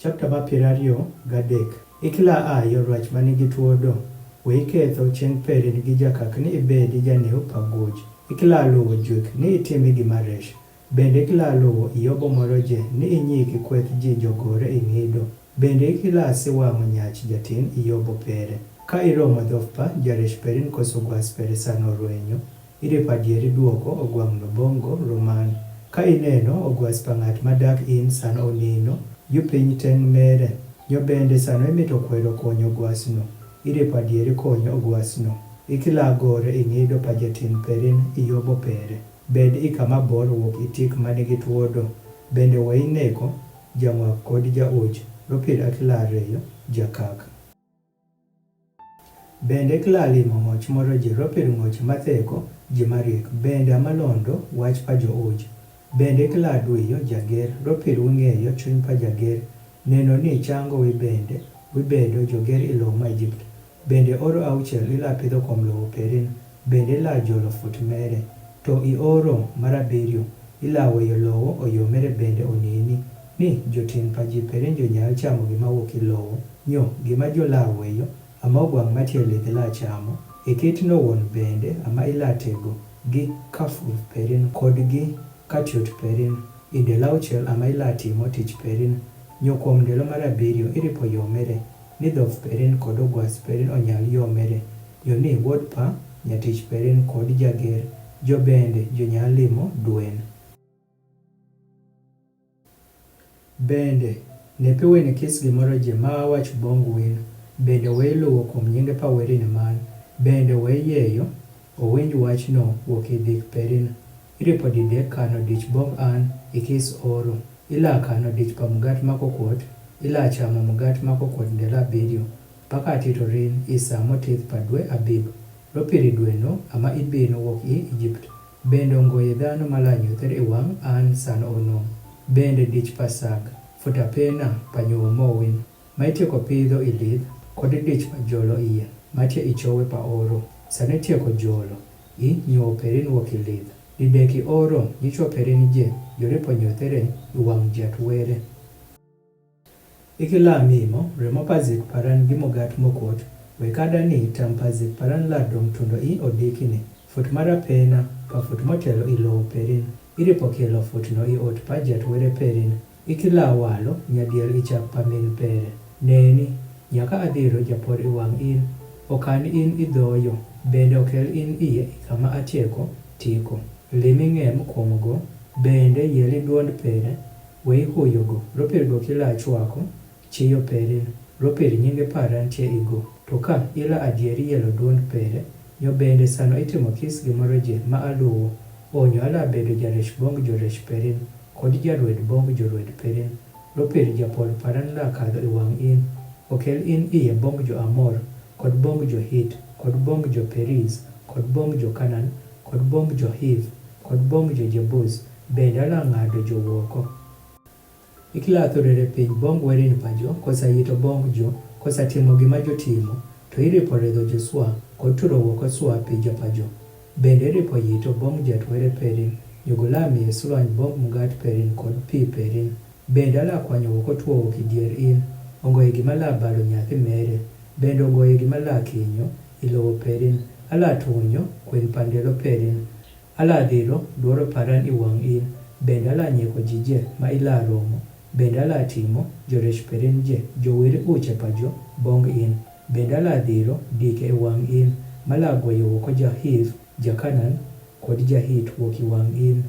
Chapter ma 23 ikla ayo rwach manigi tuo do we iketho chieng' perin gi jakak ni ibedi janeu paguj ikla luwo juik ni itimi gima resh bende ikla luwo iyobo moro je ni inyiki kweth ji jogore ing'ido bende ikla siwang'o nyach jatin iyobo pere ka iromo dhofpa jaresh perin koso gwas pere sano rwenyo iripo adieri duoko ogwang'no bongo roman ka ineno ogwas pa ng'at madak in san onino jopiny teng' mere yo bende sano imito kwero konyo gwasno iripo adieri konyo ogwasno ikla gore ing'ido pa jatin perin iyobo pere bed ikama bor wuok itik manigi tuo do bende we ineko jang'wak kod jauj ropir akla ariyo jakak bende ikla limo ng'och moro ji ropir ng'och matheko ji mariek bende amalondo wach pa jouj bende ikla duiyo jager ropir wing'eyo chuny pa jager neno ni chango wibedo joger ilo ma Egypt bende oro auchiel ila pidho kom lowo perin bende ila jolo fut mere to ioro marabiriyo ila weyo lowo oyomere bende onini ni jotin pa ji perin jonyal chamo gima wuok ilowo nyo gima jola weyo ama ogwang' matie lith ila chamo ikit no wuon bende ama ila tego gi kafuf perin kod gi katiot perin indelo auchiel ama ila timo tich perin nyo kuom ndalo marabiriyo iripo yomere ni dhof perin kod ogwas perin onyal yomere yo ni wuod pa nyatich perin kod jager jo bende jonyal limo dwen bende nepi weni kis gimoro je ma wach bong win bende we luwo kuom nyinge pa werin man bende we yeyo owinj wachno wuok idhik perin iripo didek kano dich bong an ikis oro ila kano dich pa mugat makokuot ila chamo mugat makokuot ndalo abiriyo paka tito rin isa motith pa dwe abib ropiri dweno ama ibino wuok i Egypt bende ongoye dhano malanyother i wang' an san ono bende dich pa sag futa pena pa nyuo mowin ma itieko pidho i lith kod dich pa jolo iye matie ichowe pa oro sani tieko jolo i nyuo perin wuok i lith dideki oro nyichwo perin je joripo nyothere i wang' jat were ikila mimo remo pazik paran gi mogat mokot we kada ni tam pazik paran la dong tundo i odikini fut mara pena pa fut motelo i lowo perin iripo kelo futno i ot pa jat were perin ikila walo nyadiel ichak pa min pere neni nyaka adhiro japor i wang' in okan in idhoyo bende okel in iye kama atieko tiko limi ng'em kuomgo bende yeli duond pere we ihuyogo ropir go kila chwako chiyo perin ropir nyinge paran tie igo to ka ila adieri yelo duond pere nyo bende sano itimo kis gimoro je ma aluwo onyo ala bedo jaresh bong joresh perin kod jarwed bong jorwed perin ropir japol paran la kadho i wang' in okel in iye bong jo amor kod bong jo hit kod bong jo periz kod bong jo kanan kod bong jo hiv kod bong jo jebuz bende ala ng'ado jowuoko ikla thorere piny bong werin pa jo kosa yito bong jo kosa timo gima jo timo to iripo redho jo swa kod turo wuoko swa pi jo pa jo bende iripo yito bong jat were perin nyugulami sulwany bong mugat perin kod pi perin bende ala kwanyo wuoko tuo wuok idier in ongoye gima la balo nyathi mere bende ongoye gima la kinyo ilowo perin ala tunyo kwen pandelo perin ala dhiro dwaro paran i wang' in bende ala nyieko jije ma ila romo bende ala timo joresh perin je jowir uche pa jo bong in bende ala dhiro dike i wang' in mala goyo wuoko jahiv jakanan kod jahit wuok i wang' in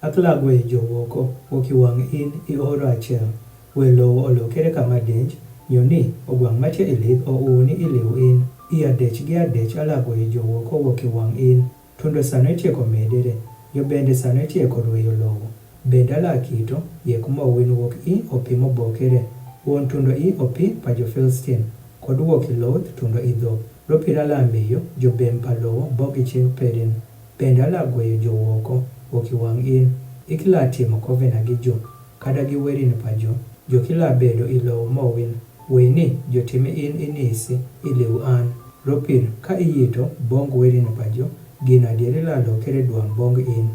akla goyo jowuoko wuok i wang' in i oro achiel we lowo olokere kama denj nyoni ogwang' matie i lith ouni iliw in i adech gi adech ala goyo jowuoko wuok i wang' in tundo sano itieko medere yo bende sano itieko rweyo lowo bende ala kito yek mowin wuok i opi mobokere wuon tundo i opi pa jo Filistin kod wuok i loth tundo i dhok ropir ala miyo jo bem pa lowo bok i chieng' perin bende ala goyo jowuoko wuok i wang' in ikila timo kovena gi jo kada gi werin pa jo kila bedo i lowo mowin weni jotime in inisi iliw an ropir ka iyito bong werin pa jo gino adieri la lokere duang' bong in